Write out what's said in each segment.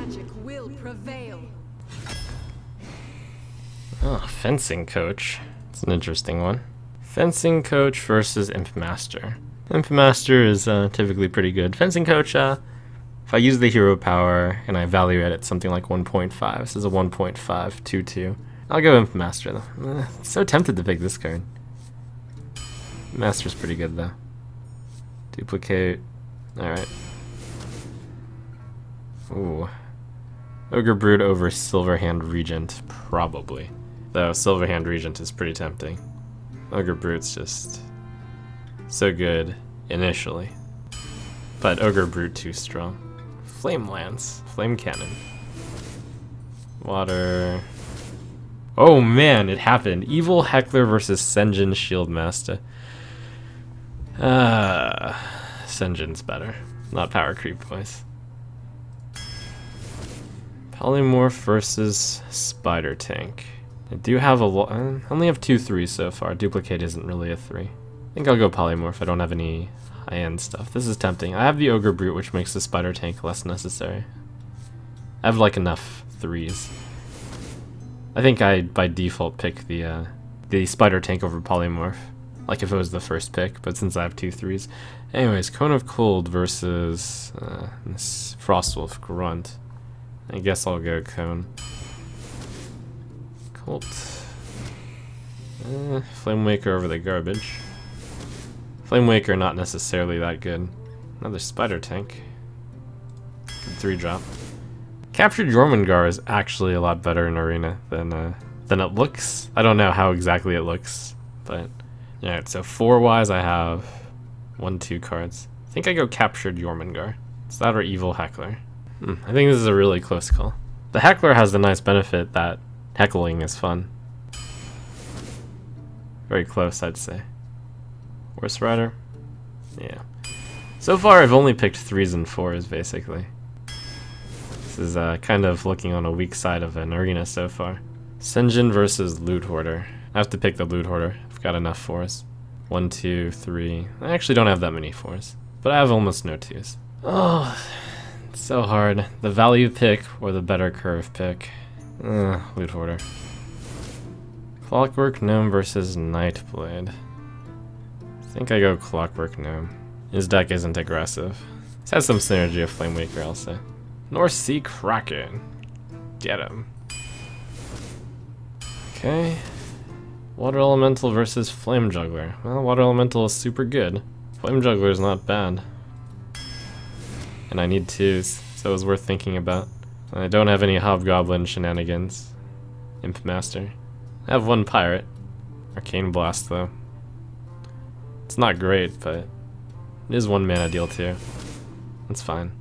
magic will prevail. Oh, fencing coach. It's an interesting one. Fencing coach versus imp master. Imp master is typically pretty good. Fencing coach, if I use the hero power and I value it at something like 1.5, this is a 1.5, 2-2. I'll go imp master though. So tempted to pick this card. Master's pretty good though. Duplicate. Alright. Ooh. Ogre Brute over Silverhand Regent, probably. Though Silverhand Regent is pretty tempting. Ogre Brute's just so good initially. But Ogre Brute too strong. Flame Lance. Flame Cannon. Water. Oh man, it happened. Evil Heckler versus Sen'jin Shieldmaster. Sen'jin's better. Not power creep boys. Polymorph versus Spider Tank. I do have I only have 2 3s so far. Duplicate isn't really a 3. I think I'll go Polymorph. I don't have any high-end stuff. This is tempting. I have the Ogre Brute, which makes the Spider Tank less necessary. I have like enough 3s. I think I by default pick the Spider Tank over Polymorph, like if it was the first pick, but since I have 2 3s. Anyways, Cone of Cold versus this Frostwolf Grunt. I guess I'll go Cone. Colt. Flamewaker over the garbage. Flamewaker not necessarily that good. Another Spider Tank. Good 3-drop. Captured Jormungandr is actually a lot better in Arena than it looks. I don't know how exactly it looks, but yeah. So 4-wise, I have 1 2 cards. I think I go Captured Jormungandr. It's that or Evil Heckler. I think this is a really close call. The Heckler has the nice benefit that heckling is fun. Very close, I'd say. Horse Rider? Yeah. So far, I've only picked 3s and 4s, basically. This is kind of looking on a weak side of an arena so far. Sen'jin versus Loot Hoarder. I have to pick the Loot Hoarder. I've got enough 4s. 1 2 3. I actually don't have that many 4s, but I have almost no 2s. Oh, it's so hard. The value pick or the better curve pick. Loot Hoarder. Clockwork Gnome versus Nightblade. I think I go Clockwork Gnome. His deck isn't aggressive. This has some synergy of Flamewaker, I'll say. North Sea Kraken. Get him. Okay. Water Elemental versus Flame Juggler. Well, Water Elemental is super good. Flame Juggler is not bad. And I need 2s, so it was worth thinking about. I don't have any Hobgoblin shenanigans. Imp Master. I have 1 Pirate. Arcane Blast, though. It's not great, but it is 1 mana deal too. That's fine.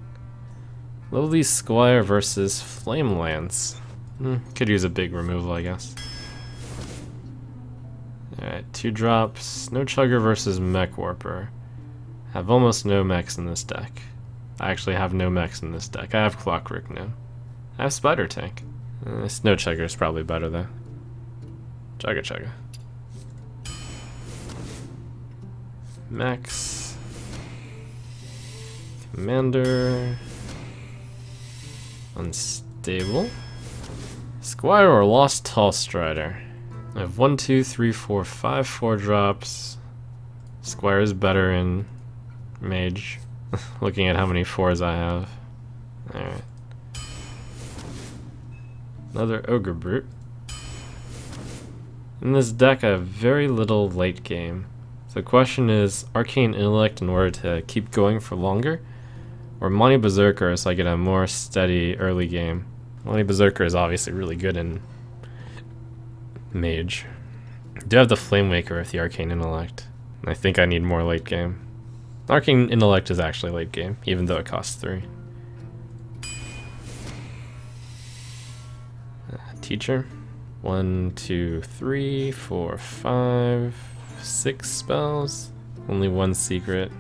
Lowly Squire versus Flame Lance. Could use a big removal, I guess. Alright, 2 drops. No Chugger versus Mech Warper. Have almost no mechs in this deck. I actually have no mechs in this deck. I have Clockwork now. I have Spider Tank. Snow Chugger is probably better though. Chugga Chugga. Max. Commander. Unstable. Squire or Lost Tall Strider. I have 1 2 3 4 5 4 drops. Squire is better in Mage. Looking at how many 4s I have. Alright. Another Ogre Brute. In this deck I have very little late game. So the question is, Arcane Intellect in order to keep going for longer? Or Monty Berserker so I get a more steady early game? Monty Berserker is obviously really good in Mage. I do have the Flamewaker with the Arcane Intellect. I think I need more late game. Arcane Intellect is actually late game, even though it costs 3. Teacher. 1 2 3 4 5 6 spells. Only 1 secret.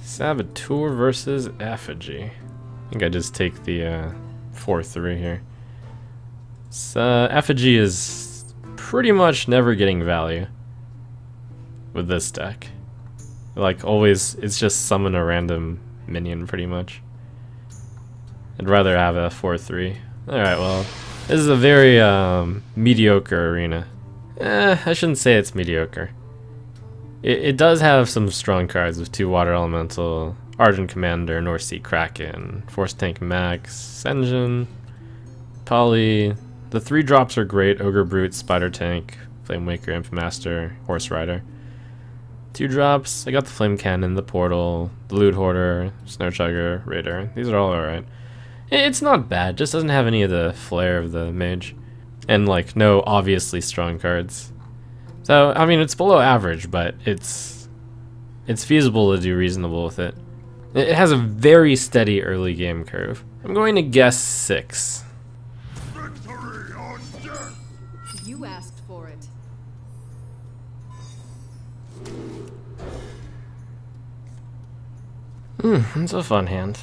Saboteur versus Effigy. I think I just take the 4-3 here. So, Effigy is pretty much never getting value with this deck. Like always, it's just summon a random minion pretty much. I'd rather have a 4-3. Alright, well, this is a very mediocre arena. I shouldn't say it's mediocre. It does have some strong cards with 2 Water Elemental, Argent Commander, North Sea Kraken, Force Tank Max, Engine, Poly. The 3 drops are great: Ogre Brute, Spider Tank, Flame Waker, Impmaster, Horse Rider. 2 drops, I got the Flame Cannon, the Portal, the Loot Hoarder, Snow Chugger, Raider. These are all alright. It's not bad, just doesn't have any of the flair of the Mage. And like, no obviously strong cards. So, I mean, it's below average, but it's feasible to do reasonable with it. It has a very steady early game curve. I'm going to guess 6. Victory on death. You asked for it. It's a fun hand.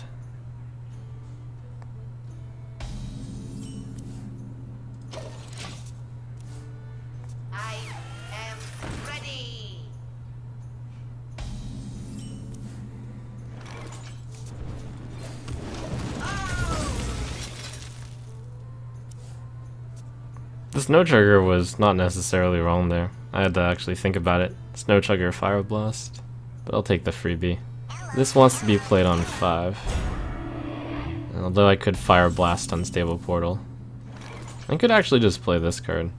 I am ready. The Snow Chugger was not necessarily wrong there. I had to actually think about it. Snow Chugger, Fire Blast. But I'll take the freebie. This wants to be played on 5. Although I could Fire Blast Unstable Portal. I could actually just play this card.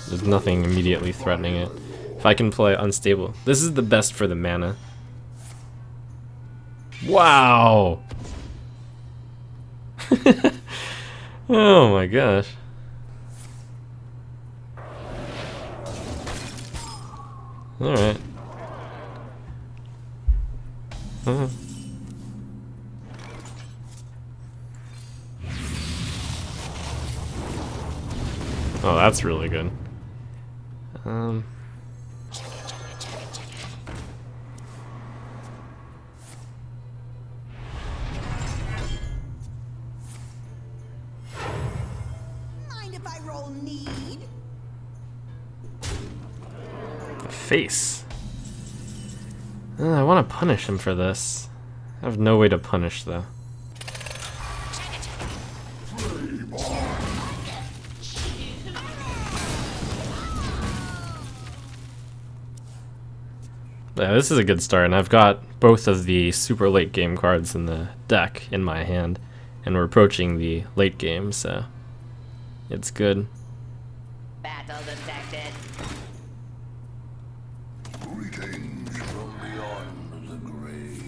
There's nothing immediately threatening it. If I can play Unstable. This is the best for the mana. Wow! Oh my gosh. Alright. Oh, that's really good. Mind if I roll need? The face. I want to punish him for this. I have no way to punish though. Yeah, this is a good start, and I've got both of the super late game cards in the deck in my hand, and we're approaching the late game, so it's good. Battle detected. Greetings from beyond the grave.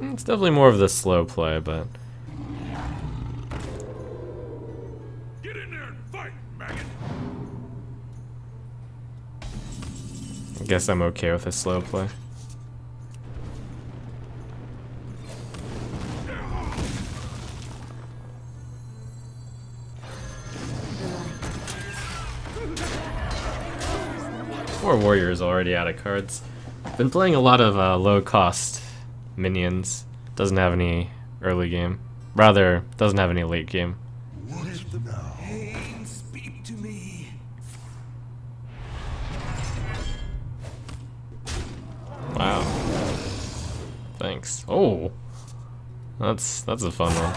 It's definitely more of the slow play, but Get in there and fight, maggot! I guess I'm okay with a slow play. Poor warrior is already out of cards. Been playing a lot of low-cost minions. Doesn't have any early game. Rather, doesn't have any late game. Let the pain speak to me. Wow. Thanks. Oh, that's a fun one.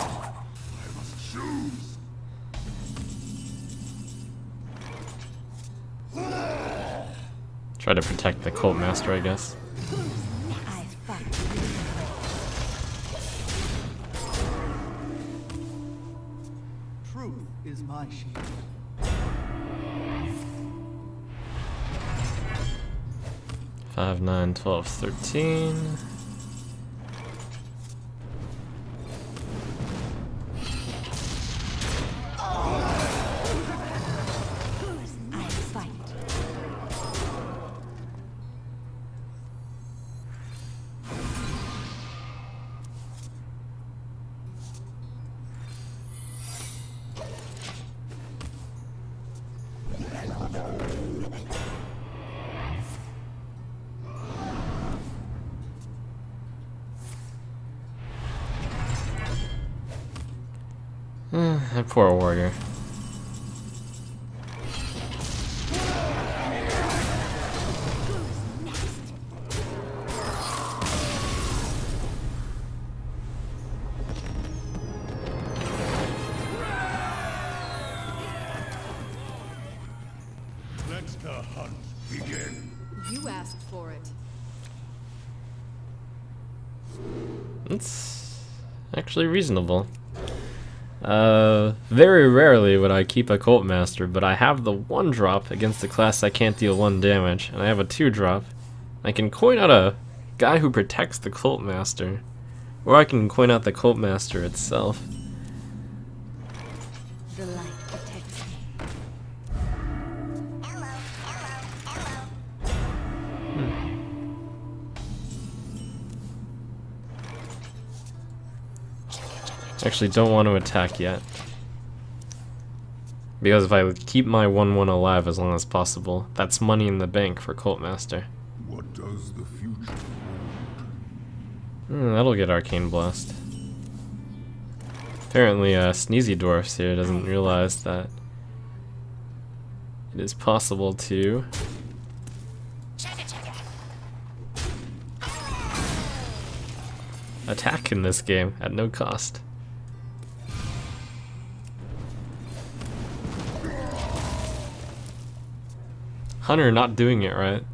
Try to protect the Cult Master, I guess. Truth is my shield. 5, 9, 12, 13. My poor warrior. Let the hunt begin. You asked for it. It's actually reasonable. Very rarely would I keep a Cult Master, but I have the 1-drop against a class that can't deal 1 damage, and I have a 2-drop. I can coin out a guy who protects the Cult Master, or I can coin out the Cult Master itself. The light protects me. Actually, don't want to attack yet. Because if I keep my 1/1 alive as long as possible, that's money in the bank for Cult Master. What does the future That'll get Arcane Blast. Apparently, Sneezy Dwarfs here doesn't realize that it is possible to attack in this game at no cost. Hunter not doing it right.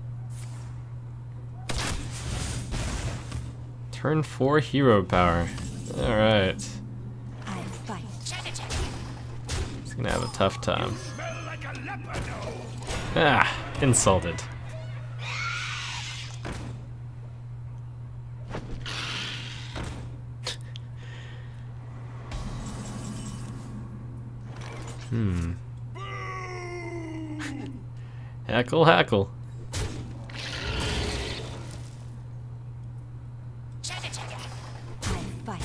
Turn 4 hero power. Alright. I fight. He's gonna have a tough time. smell like a leopard? Ah, insulted. Hackle, hackle. I fight.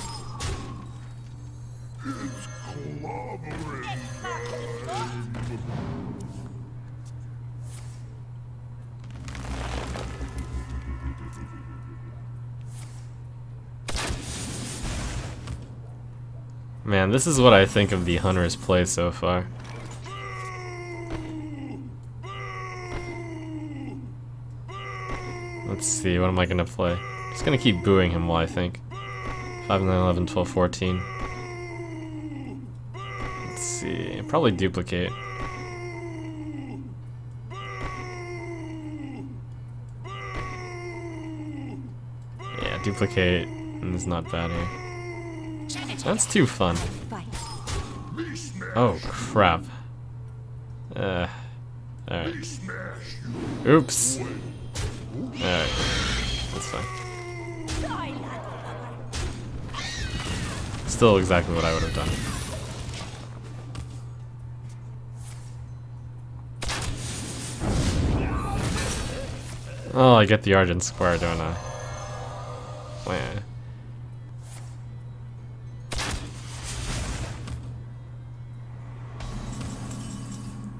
Man, this is what I think of the Hunter's play so far. Let's see, what am I gonna play? Just gonna keep booing him while I think. 5, 9, 11, 12, 14. Let's see, probably duplicate. Yeah, duplicate is not bad here. That's too fun. Fight. Oh, crap. Alright. Oops. Alright. That's fine. Still exactly what I would have done. Oh, I get the Argent Square, don't I? Yeah.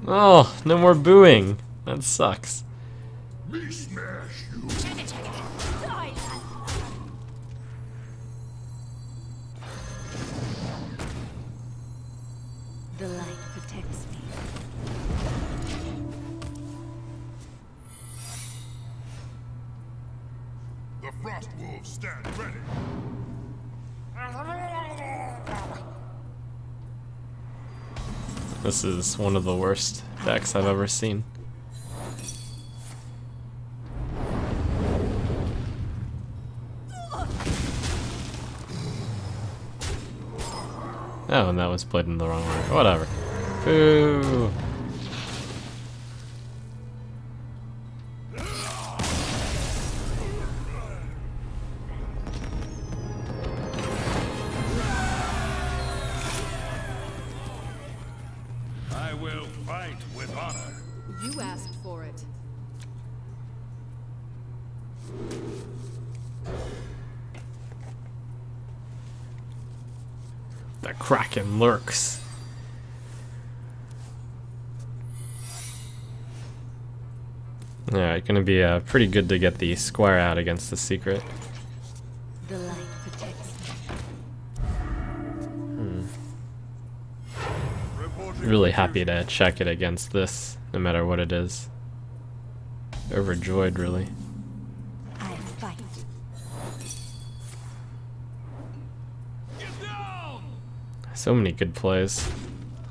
Oh, no more booing. That sucks. Me smash you. The light protects me. The frost wolves stand ready. This is one of the worst decks I've ever seen. Oh, and that was played in the wrong way. Whatever. Boo! I will fight with honor. You asked for it. The Kraken lurks. Alright, gonna be pretty good to get the square out against the secret. The light protects me. really happy to check it against this, no matter what it is. Overjoyed, really. I fight. So many good plays.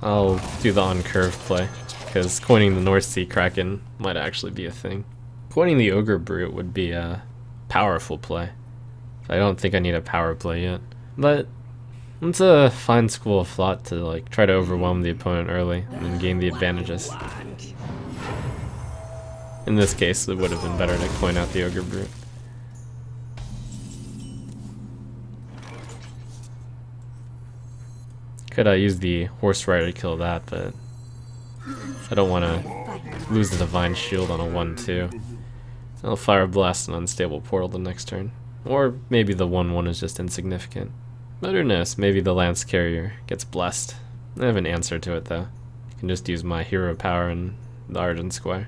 I'll do the on-curve play, because coining the North Sea Kraken might actually be a thing. Coining the Ogre Brute would be a powerful play. I don't think I need a power play yet. But it's a fine school of thought to like try to overwhelm the opponent early and then gain the advantages. In this case, it would have been better to coin out the Ogre Brute. Could I use the Horse Rider to kill that, but I don't want to lose the Divine Shield on a 1-2. I'll Fire Blast an Unstable Portal the next turn. Or maybe the 1-1 is just insignificant. But who knows, maybe the Lance Carrier gets blessed. I have an answer to it though. I can just use my hero power and the Argent Squire.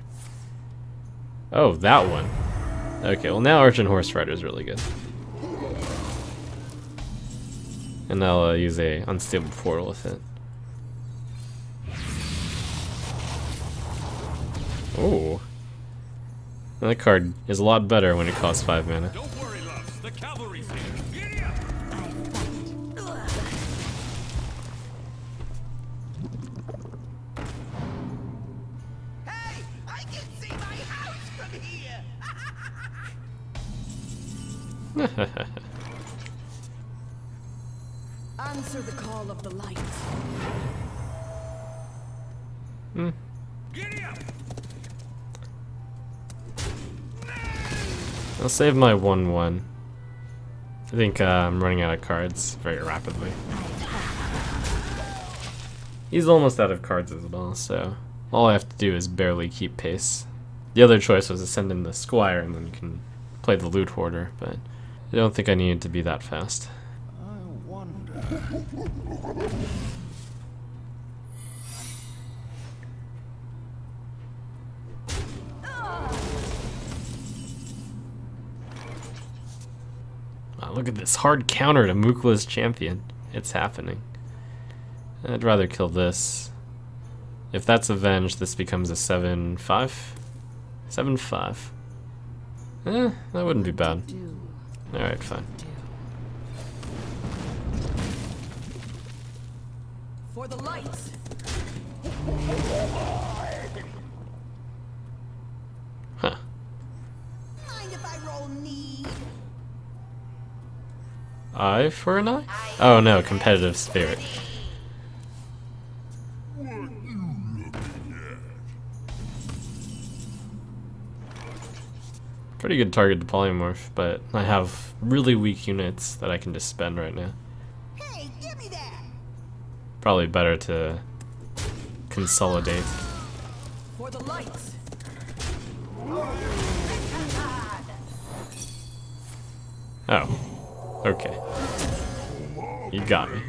Oh, that one. Okay, well now Argent Horse Rider is really good. And I'll use a Unstable Portal with it. Oh. That card is a lot better when it costs 5 mana. Don't worry, loves. The cavalry's here. Giddy up! Hey, I can see my house from here. Answer the call of the light. Giddy up! I'll save my 1-1. I think I'm running out of cards very rapidly. He's almost out of cards as well, so all I have to do is barely keep pace. The other choice was to send in the Squire and then you can play the Loot Hoarder, but I don't think I needed to be that fast. I wonder. Wow, look at this hard counter to Mookla's Champion. It's happening. I'd rather kill this. If that's avenged, this becomes a 7-5? 7-5. That wouldn't be bad. Alright, fine. For the lights. Huh. Mind if I roll need? Eye for an eye? Oh no, competitive spirit. Pretty good target to polymorph, but I have really weak units that I can just spend right now. Hey, give me that. Probably better to consolidate. For the lights. Oh, okay. You got me.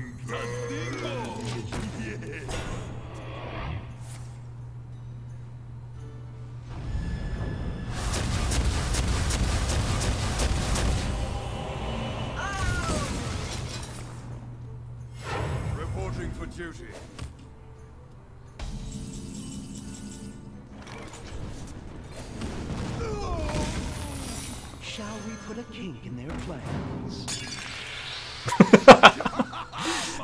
Reporting for duty. Shall we put a kink in their plans?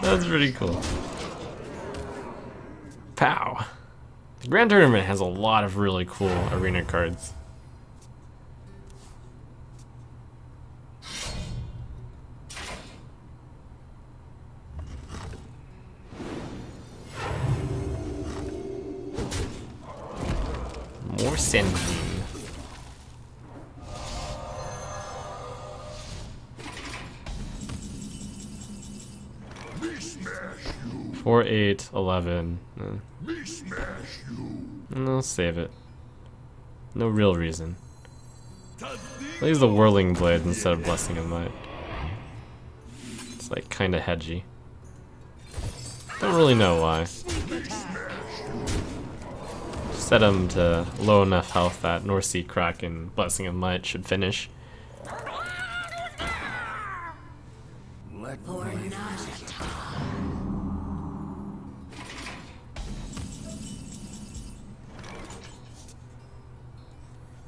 That's pretty cool. Pow. The Grand Tournament has a lot of really cool arena cards. More Sendine. Me smash you. 4, 8, 11. Me smash you. And I'll save it. No real reason. I'll use the Whirling Blade instead of Blessing of Might. It's like kinda hedgy. Don't really know why. Set him to low enough health that North Sea Kraken Blessing of Might should finish. Let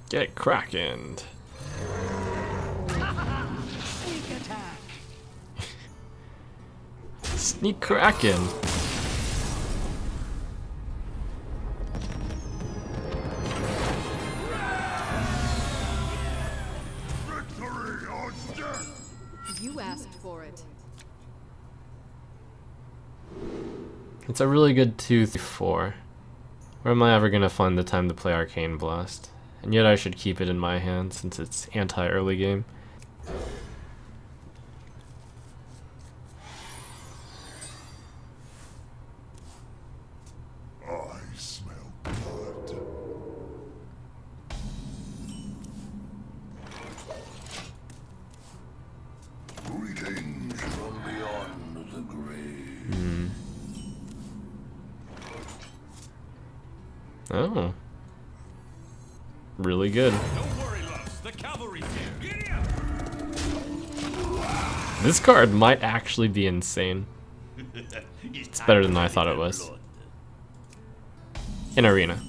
Get cracking. Sneak attack. Sneak cracking. Victory or death! You asked for it. It's a really good 2-4. Where am I ever gonna find the time to play Arcane Blast? And yet I should keep it in my hand since it's anti-early game. I smell blood. Greetings from beyond the grave. Oh. Really good. Don't worry, loves. The cavalry's here. Giddy up! This card might actually be insane. It's better than I thought it was. In Arena.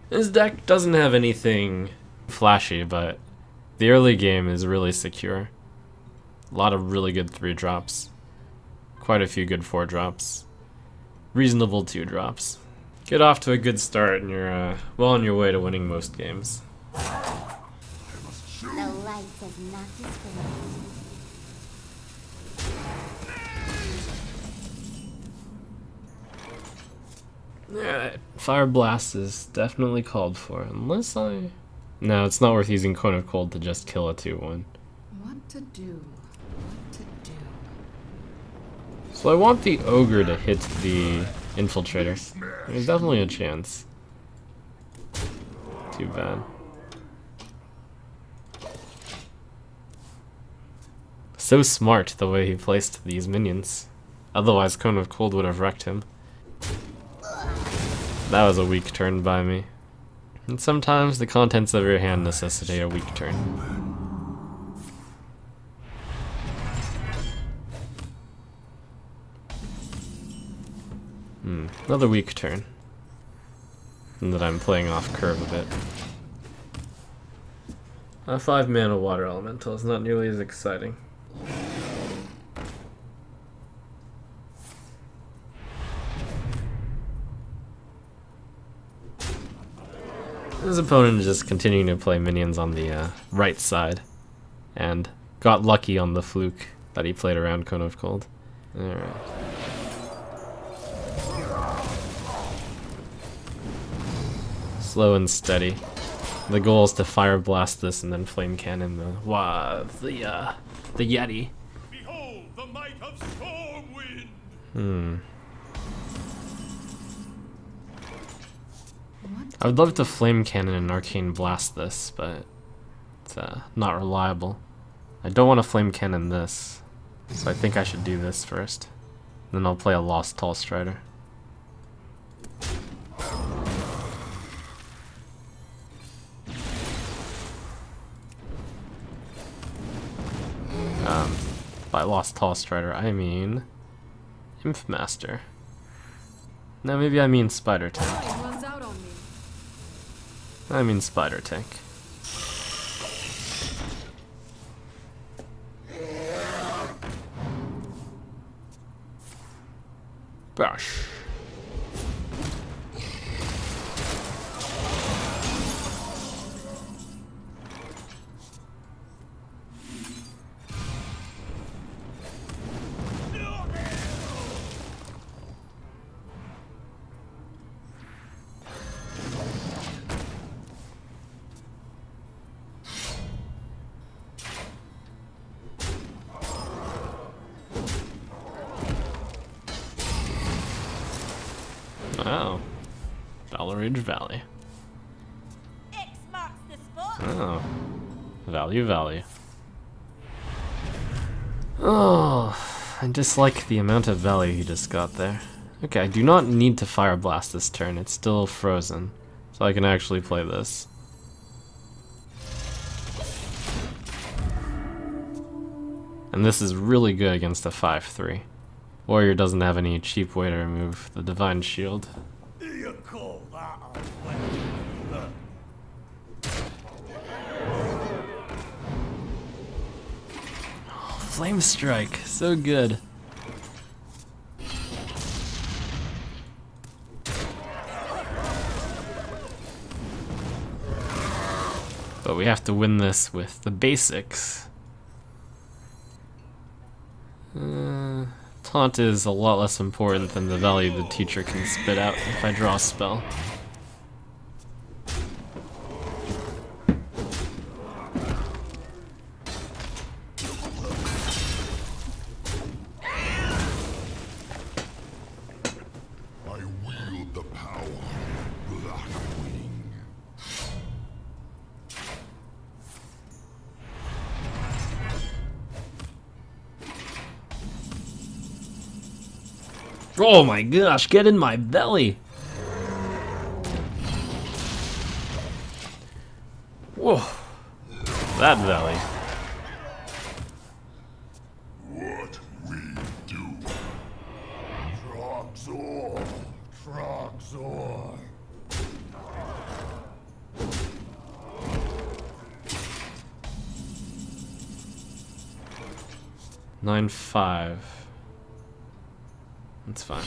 This deck doesn't have anything flashy, but the early game is really secure. A lot of really good 3-drops. Quite a few good 4-drops. Reasonable 2-drops. Get off to a good start and you're well on your way to winning most games. The light does not discriminate. Yeah, Fire Blast is definitely called for, unless I... No, it's not worth using Cone of Cold to just kill a 2-1. What to do? What to do? So I want the Ogre to hit the Infiltrator. There's definitely a chance. Too bad. So smart the way he placed these minions. Otherwise Cone of Cold would have wrecked him. That was a weak turn by me. And sometimes the contents of your hand necessitate a weak turn. Another weak turn. And that I'm playing off curve a bit. A 5-mana water elemental is not nearly as exciting. His opponent is just continuing to play minions on the right side, and got lucky on the fluke that he played around Cone of Cold. Alright. Slow and steady. The goal is to Fire Blast this and then Flame Cannon the Yeti. Behold the might of Stormwind! I would love to Flame Cannon and Arcane Blast this, but it's not reliable. I don't want to Flame Cannon this, so I think I should do this first. Then I'll play a Lost Tall Strider. By Lost Tall Strider, I mean Imp Master. No, maybe I mean Spider Tank. Time runs out on me. I mean Spider Tank. Bash. Wow. Ridge Valley. X marks the spot. Oh. Value. Oh, I dislike the amount of value he just got there. Okay, I do not need to Fire Blast this turn. It's still frozen. So I can actually play this. And this is really good against a 5-3. Warrior doesn't have any cheap way to remove the Divine Shield. You call that a weapon? Flame Strike, so good. But we have to win this with the basics. Taunt is a lot less important than the value the teacher can spit out if I draw a spell. I wield the power, Blackwing. Oh my gosh, get in my belly! Whoa, that belly. What we do. Trogzor, Trogzor. Nine 5. That's fine.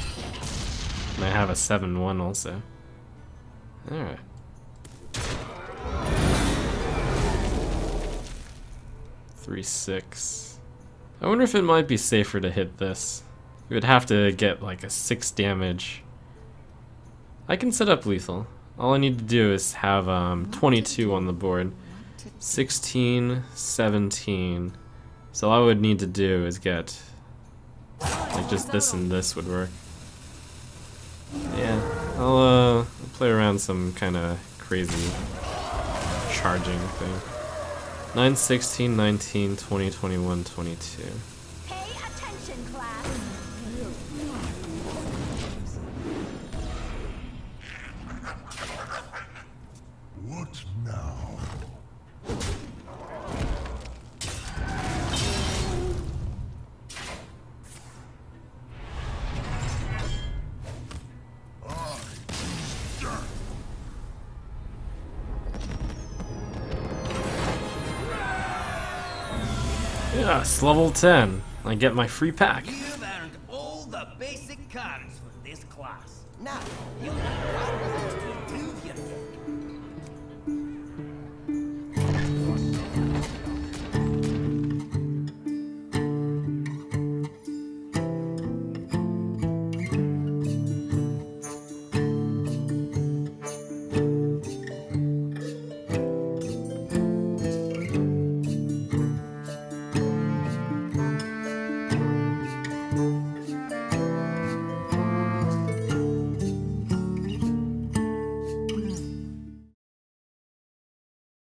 And I have a 7-1 also. Alright. Three 6. I wonder if it might be safer to hit this. We would have to get like a 6 damage. I can set up lethal. All I need to do is have 22 on the board. 16, 17. So all I would need to do is get like just this and this would work. Yeah, I'll play around some kind of crazy charging thing. 9, 16, 19, 20, 21, 22. Pay attention, class. What now? Yes, level 10. I get my free pack. You've earned all the basic cards for this class. Now, you'll need cards to improve your deck.